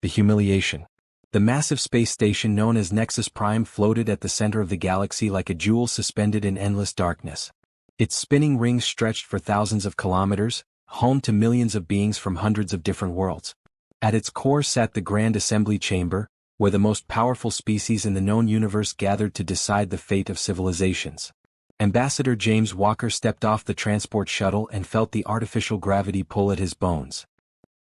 The humiliation. The massive space station known as Nexus Prime floated at the center of the galaxy like a jewel suspended in endless darkness. Its spinning rings stretched for thousands of kilometers, home to millions of beings from hundreds of different worlds. At its core sat the Grand Assembly Chamber, where the most powerful species in the known universe gathered to decide the fate of civilizations. Ambassador James Walker stepped off the transport shuttle and felt the artificial gravity pull at his bones.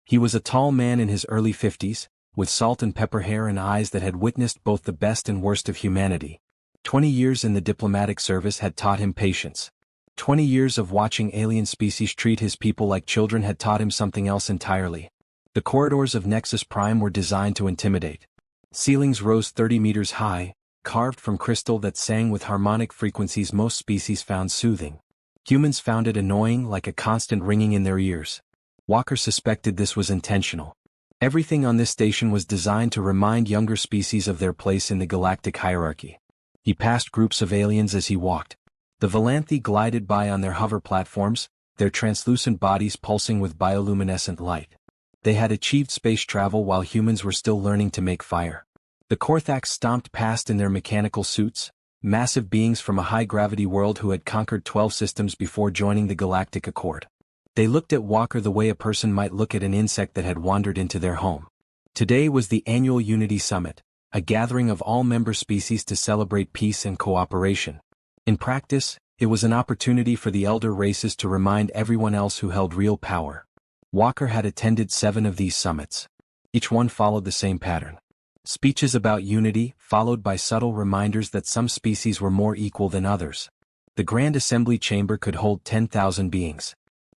He was a tall man in his early 50s, with salt and pepper hair and eyes that had witnessed both the best and worst of humanity. 20 years in the diplomatic service had taught him patience. 20 years of watching alien species treat his people like children had taught him something else entirely. The corridors of Nexus Prime were designed to intimidate. Ceilings rose 30 meters high, carved from crystal that sang with harmonic frequencies most species found soothing. Humans found it annoying, like a constant ringing in their ears. Walker suspected this was intentional. Everything on this station was designed to remind younger species of their place in the galactic hierarchy. He passed groups of aliens as he walked. The Valanthi glided by on their hover platforms, their translucent bodies pulsing with bioluminescent light. They had achieved space travel while humans were still learning to make fire. The Korthax stomped past in their mechanical suits, massive beings from a high-gravity world who had conquered 12 systems before joining the Galactic Accord. They looked at Walker the way a person might look at an insect that had wandered into their home. Today was the annual Unity Summit, a gathering of all member species to celebrate peace and cooperation. In practice, it was an opportunity for the elder races to remind everyone else who held real power. Walker had attended 7 of these summits. Each one followed the same pattern. Speeches about unity, followed by subtle reminders that some species were more equal than others. The Grand Assembly Chamber could hold 10,000 beings.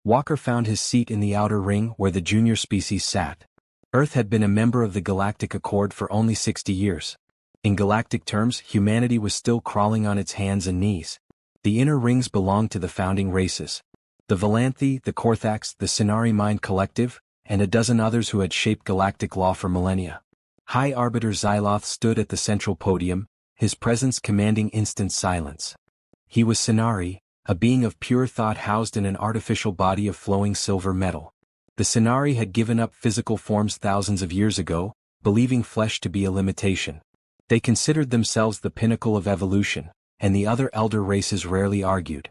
Walker found his seat in the outer ring where the junior species sat. Earth had been a member of the Galactic Accord for only 60 years. In galactic terms, humanity was still crawling on its hands and knees. The inner rings belonged to the founding races. The Valanthi, the Korthax, the Sinari Mind Collective, and a dozen others who had shaped galactic law for millennia. High Arbiter Xyloth stood at the central podium, his presence commanding instant silence. He was Sinari, a being of pure thought housed in an artificial body of flowing silver metal. The Sinari had given up physical forms thousands of years ago, believing flesh to be a limitation. They considered themselves the pinnacle of evolution, and the other elder races rarely argued.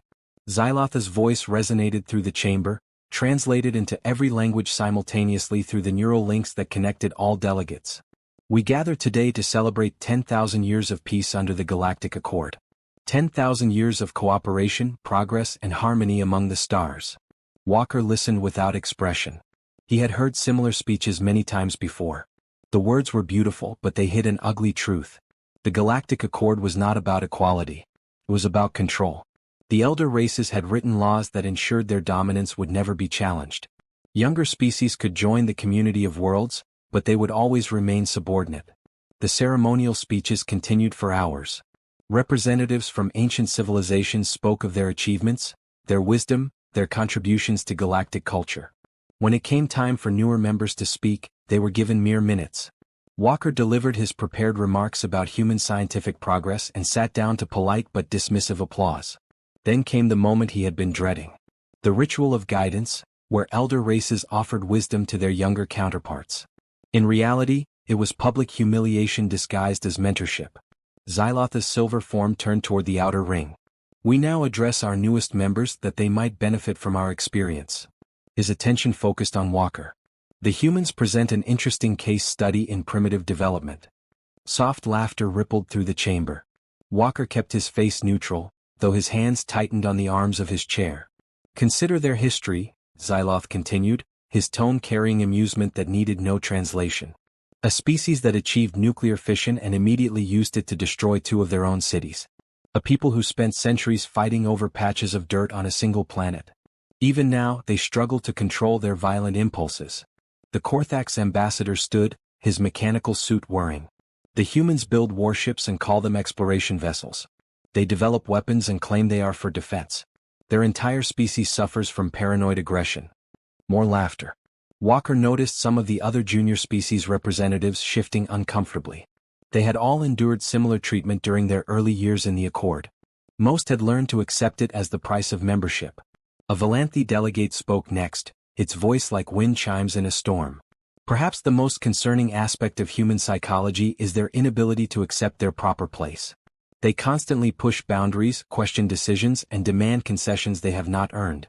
Xyloth's voice resonated through the chamber, translated into every language simultaneously through the neural links that connected all delegates. We gather today to celebrate 10,000 years of peace under the Galactic Accord. 10,000 years of cooperation, progress, and harmony among the stars. Walker listened without expression. He had heard similar speeches many times before. The words were beautiful, but they hid an ugly truth. The Galactic Accord was not about equality. It was about control. The elder races had written laws that ensured their dominance would never be challenged. Younger species could join the community of worlds, but they would always remain subordinate. The ceremonial speeches continued for hours. Representatives from ancient civilizations spoke of their achievements, their wisdom, their contributions to galactic culture. When it came time for newer members to speak, they were given mere minutes. Walker delivered his prepared remarks about human scientific progress and sat down to polite but dismissive applause. Then came the moment he had been dreading. The ritual of guidance, where elder races offered wisdom to their younger counterparts. In reality, it was public humiliation disguised as mentorship. Xyloth's silver form turned toward the outer ring. We now address our newest members that they might benefit from our experience. His attention focused on Walker. The humans present an interesting case study in primitive development. Soft laughter rippled through the chamber. Walker kept his face neutral, though his hands tightened on the arms of his chair. Consider their history, Xyloth continued, his tone carrying amusement that needed no translation. A species that achieved nuclear fission and immediately used it to destroy 2 of their own cities. A people who spent centuries fighting over patches of dirt on a single planet. Even now, they struggle to control their violent impulses. The Korthax ambassador stood, his mechanical suit whirring. The humans build warships and call them exploration vessels. They develop weapons and claim they are for defense. Their entire species suffers from paranoid aggression. More laughter. Walker noticed some of the other junior species representatives shifting uncomfortably. They had all endured similar treatment during their early years in the Accord. Most had learned to accept it as the price of membership. A Valanthi delegate spoke next, its voice like wind chimes in a storm. Perhaps the most concerning aspect of human psychology is their inability to accept their proper place. They constantly push boundaries, question decisions, and demand concessions they have not earned.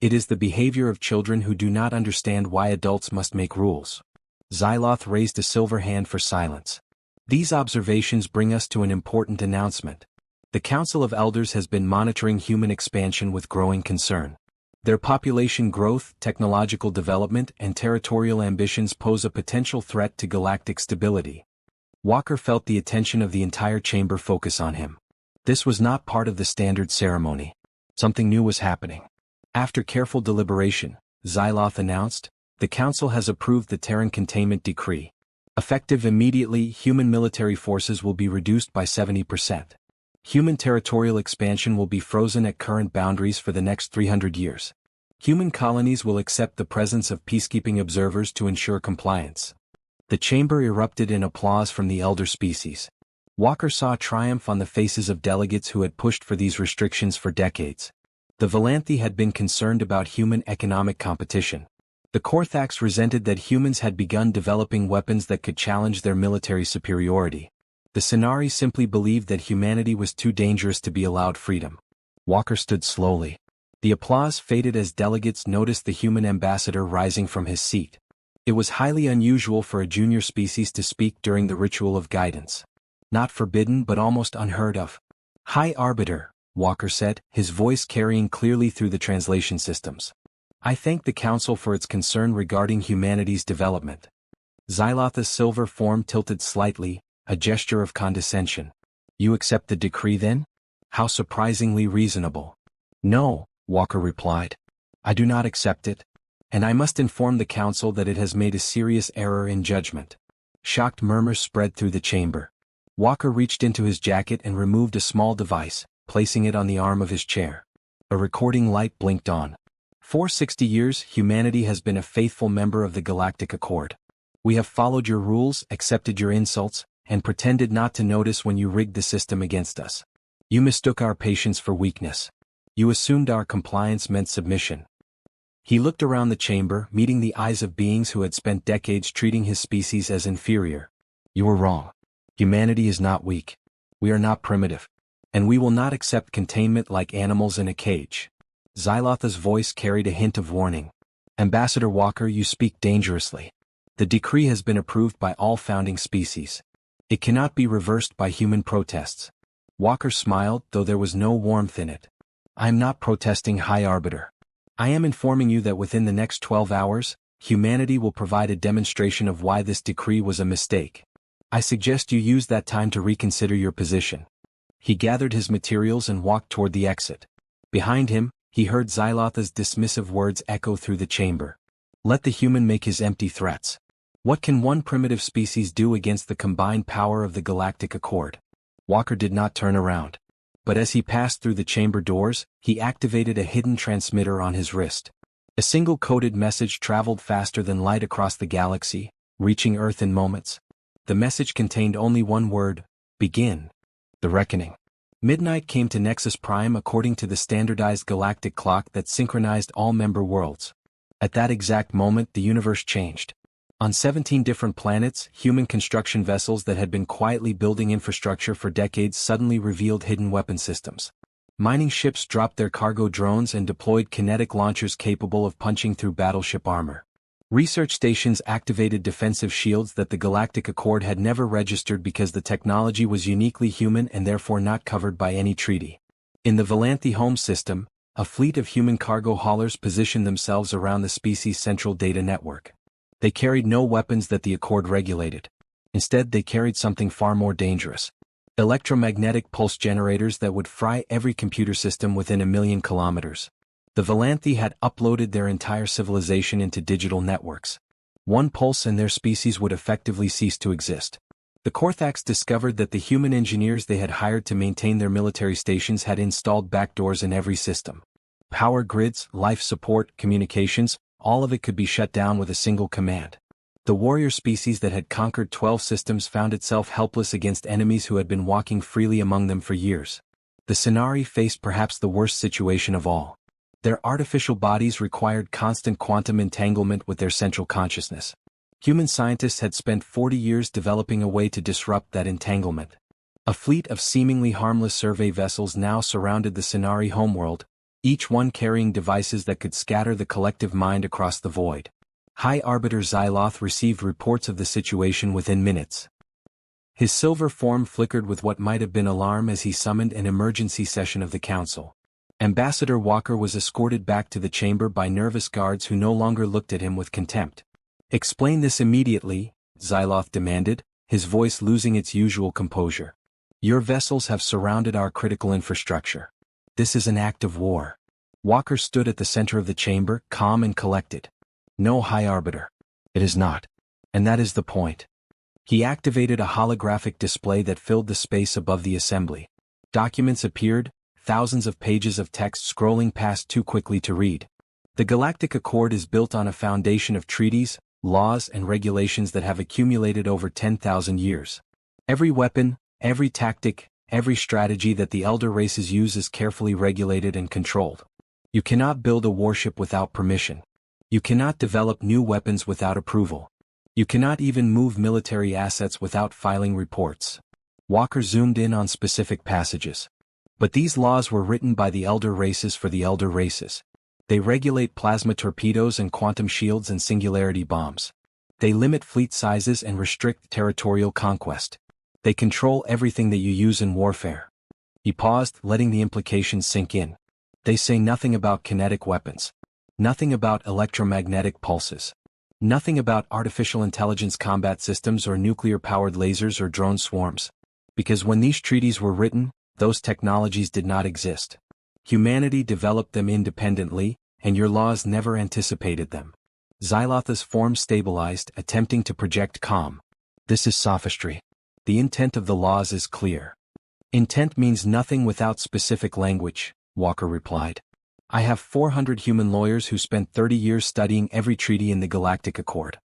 It is the behavior of children who do not understand why adults must make rules. Xyloth raised a silver hand for silence. These observations bring us to an important announcement. The Council of Elders has been monitoring human expansion with growing concern. Their population growth, technological development, and territorial ambitions pose a potential threat to galactic stability. Walker felt the attention of the entire chamber focus on him. This was not part of the standard ceremony. Something new was happening. After careful deliberation, Xyloth announced, "The Council has approved the Terran Containment Decree. Effective immediately, human military forces will be reduced by 70%. Human territorial expansion will be frozen at current boundaries for the next 300 years. Human colonies will accept the presence of peacekeeping observers to ensure compliance." The chamber erupted in applause from the elder species. Walker saw triumph on the faces of delegates who had pushed for these restrictions for decades. The Valanthi had been concerned about human economic competition. The Korthax resented that humans had begun developing weapons that could challenge their military superiority. The Sinari simply believed that humanity was too dangerous to be allowed freedom. Walker stood slowly. The applause faded as delegates noticed the human ambassador rising from his seat. It was highly unusual for a junior species to speak during the ritual of guidance. Not forbidden but almost unheard of. "High Arbiter," Walker said, his voice carrying clearly through the translation systems. "I thank the Council for its concern regarding humanity's development." Xyloth's silver form tilted slightly, a gesture of condescension. "You accept the decree then? How surprisingly reasonable." "No," Walker replied. "I do not accept it. And I must inform the Council that it has made a serious error in judgment." Shocked murmurs spread through the chamber. Walker reached into his jacket and removed a small device, placing it on the arm of his chair. A recording light blinked on. "For 60 years, humanity has been a faithful member of the Galactic Accord. We have followed your rules, accepted your insults, and pretended not to notice when you rigged the system against us. You mistook our patience for weakness. You assumed our compliance meant submission." He looked around the chamber, meeting the eyes of beings who had spent decades treating his species as inferior. "You were wrong. Humanity is not weak. We are not primitive. And we will not accept containment like animals in a cage." Xyloth's voice carried a hint of warning. "Ambassador Walker, you speak dangerously. The decree has been approved by all founding species. It cannot be reversed by human protests." Walker smiled, though there was no warmth in it. "I am not protesting, High Arbiter. I am informing you that within the next 12 hours, humanity will provide a demonstration of why this decree was a mistake. I suggest you use that time to reconsider your position." He gathered his materials and walked toward the exit. Behind him, he heard Xyloth's dismissive words echo through the chamber. "Let the human make his empty threats. What can one primitive species do against the combined power of the Galactic Accord?" Walker did not turn around. But as he passed through the chamber doors, he activated a hidden transmitter on his wrist. A single coded message traveled faster than light across the galaxy, reaching Earth in moments. The message contained only one word: begin. The reckoning. Midnight came to Nexus Prime according to the standardized galactic clock that synchronized all member worlds. At that exact moment, the universe changed. On 17 different planets, human construction vessels that had been quietly building infrastructure for decades suddenly revealed hidden weapon systems. Mining ships dropped their cargo drones and deployed kinetic launchers capable of punching through battleship armor. Research stations activated defensive shields that the Galactic Accord had never registered because the technology was uniquely human and therefore not covered by any treaty. In the Valanthi home system, a fleet of human cargo haulers positioned themselves around the species' central data network. They carried no weapons that the Accord regulated. Instead, they carried something far more dangerous: electromagnetic pulse generators that would fry every computer system within 1,000,000 kilometers. The Valanthi had uploaded their entire civilization into digital networks. One pulse and their species would effectively cease to exist. The Korthax discovered that the human engineers they had hired to maintain their military stations had installed backdoors in every system. Power grids, life support, communications, all of it could be shut down with a single command. The warrior species that had conquered 12 systems found itself helpless against enemies who had been walking freely among them for years. The Sinari faced perhaps the worst situation of all. Their artificial bodies required constant quantum entanglement with their central consciousness. Human scientists had spent 40 years developing a way to disrupt that entanglement. A fleet of seemingly harmless survey vessels now surrounded the Sinari homeworld, each one carrying devices that could scatter the collective mind across the void. High Arbiter Xyloth received reports of the situation within minutes. His silver form flickered with what might have been alarm as he summoned an emergency session of the Council. Ambassador Walker was escorted back to the chamber by nervous guards who no longer looked at him with contempt. "Explain this immediately," Xyloth demanded, his voice losing its usual composure. "Your vessels have surrounded our critical infrastructure. This is an act of war." Walker stood at the center of the chamber, calm and collected. "No, High Arbiter. It is not. And that is the point." He activated a holographic display that filled the space above the assembly. Documents appeared, thousands of pages of text scrolling past too quickly to read. The Galactic Accord is built on a foundation of treaties, laws and regulations that have accumulated over 10,000 years. Every weapon, every tactic, every strategy that the elder races use is carefully regulated and controlled. You cannot build a warship without permission. You cannot develop new weapons without approval. You cannot even move military assets without filing reports. Walker zoomed in on specific passages. But these laws were written by the elder races for the elder races. They regulate plasma torpedoes and quantum shields and singularity bombs. They limit fleet sizes and restrict territorial conquest. They control everything that you use in warfare. He paused, letting the implications sink in. They say nothing about kinetic weapons. Nothing about electromagnetic pulses. Nothing about artificial intelligence combat systems or nuclear-powered lasers or drone swarms. Because when these treaties were written, those technologies did not exist. Humanity developed them independently, and your laws never anticipated them. Xyloth's form stabilized, attempting to project calm. "This is sophistry. The intent of the laws is clear." "Intent means nothing without specific language," Walker replied. "I have 400 human lawyers who spent 30 years studying every treaty in the Galactic Accord.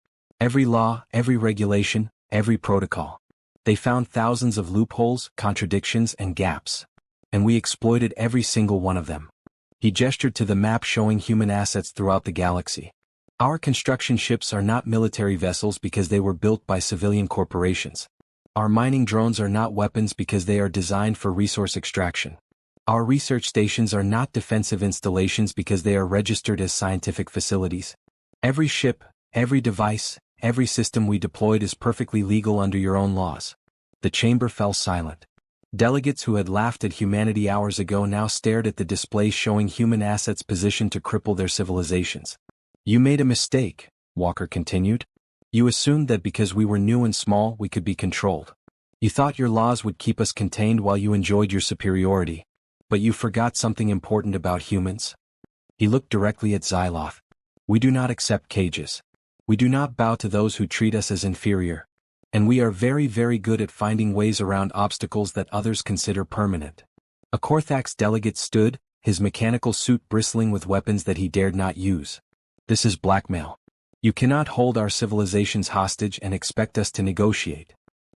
Every law, every regulation, every protocol. They found thousands of loopholes, contradictions, and gaps. And we exploited every single one of them." He gestured to the map showing human assets throughout the galaxy. "Our construction ships are not military vessels because they were built by civilian corporations. Our mining drones are not weapons because they are designed for resource extraction. Our research stations are not defensive installations because they are registered as scientific facilities. Every ship, every device, every system we deployed is perfectly legal under your own laws." The chamber fell silent. Delegates who had laughed at humanity hours ago now stared at the display showing human assets positioned to cripple their civilizations. "You made a mistake," Walker continued. "You assumed that because we were new and small we could be controlled. You thought your laws would keep us contained while you enjoyed your superiority. But you forgot something important about humans." He looked directly at Xyloth. "We do not accept cages. We do not bow to those who treat us as inferior. And we are very, very good at finding ways around obstacles that others consider permanent." A Korthax delegate stood, his mechanical suit bristling with weapons that he dared not use. "This is blackmail. You cannot hold our civilizations hostage and expect us to negotiate."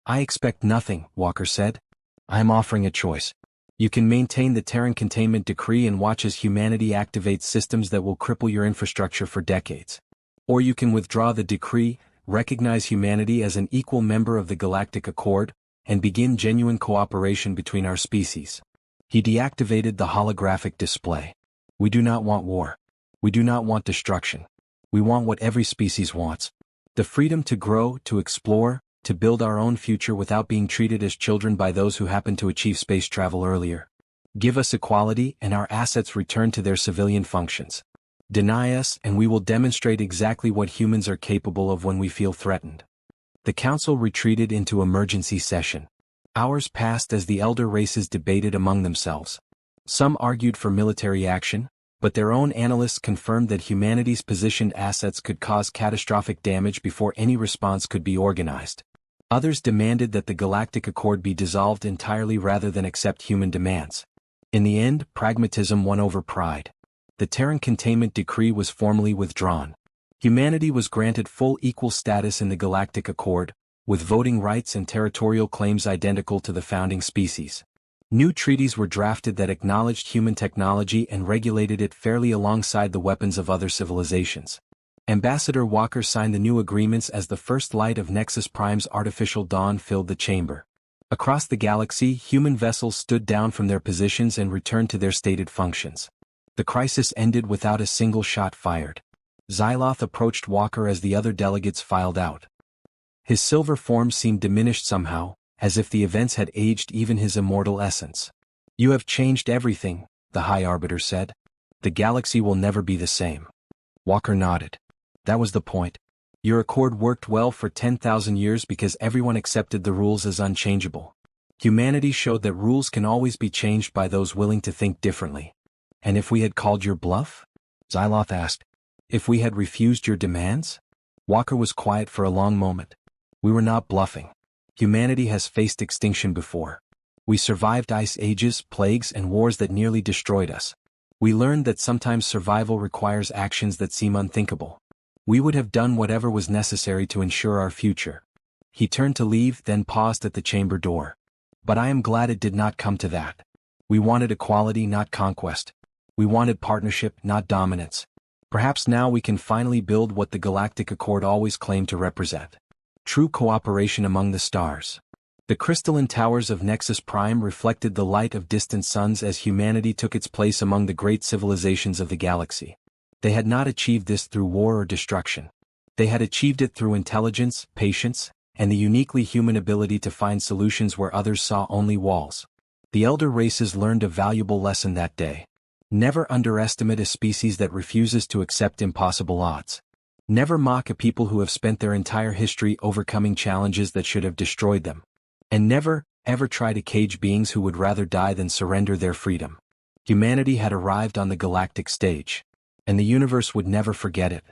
"I expect nothing," Walker said. "I am offering a choice. You can maintain the Terran Containment Decree and watch as humanity activates systems that will cripple your infrastructure for decades. Or you can withdraw the decree, recognize humanity as an equal member of the Galactic Accord, and begin genuine cooperation between our species." He deactivated the holographic display. "We do not want war. We do not want destruction. We want what every species wants. The freedom to grow, to explore, to build our own future without being treated as children by those who happen to achieve space travel earlier. Give us equality and our assets return to their civilian functions. Deny us and we will demonstrate exactly what humans are capable of when we feel threatened." The Council retreated into emergency session. Hours passed as the elder races debated among themselves. Some argued for military action, but their own analysts confirmed that humanity's positioned assets could cause catastrophic damage before any response could be organized. Others demanded that the Galactic Accord be dissolved entirely rather than accept human demands. In the end, pragmatism won over pride. The Terran Containment Decree was formally withdrawn. Humanity was granted full equal status in the Galactic Accord, with voting rights and territorial claims identical to the founding species. New treaties were drafted that acknowledged human technology and regulated it fairly alongside the weapons of other civilizations. Ambassador Walker signed the new agreements as the first light of Nexus Prime's artificial dawn filled the chamber. Across the galaxy, human vessels stood down from their positions and returned to their stated functions. The crisis ended without a single shot fired. Xyloth approached Walker as the other delegates filed out. His silver form seemed diminished somehow, as if the events had aged even his immortal essence. "You have changed everything," the High Arbiter said. "The galaxy will never be the same." Walker nodded. "That was the point. Your accord worked well for 10,000 years because everyone accepted the rules as unchangeable. Humanity showed that rules can always be changed by those willing to think differently." "And if we had called your bluff?" Xyloth asked. "If we had refused your demands?" Walker was quiet for a long moment. "We were not bluffing. Humanity has faced extinction before. We survived ice ages, plagues, and wars that nearly destroyed us. We learned that sometimes survival requires actions that seem unthinkable. We would have done whatever was necessary to ensure our future." He turned to leave, then paused at the chamber door. "But I am glad it did not come to that. We wanted equality, not conquest. We wanted partnership, not dominance. Perhaps now we can finally build what the Galactic Accord always claimed to represent: true cooperation among the stars." The crystalline towers of Nexus Prime reflected the light of distant suns as humanity took its place among the great civilizations of the galaxy. They had not achieved this through war or destruction. They had achieved it through intelligence, patience, and the uniquely human ability to find solutions where others saw only walls. The elder races learned a valuable lesson that day. Never underestimate a species that refuses to accept impossible odds. Never mock a people who have spent their entire history overcoming challenges that should have destroyed them. And never, ever try to cage beings who would rather die than surrender their freedom. Humanity had arrived on the galactic stage. And the universe would never forget it.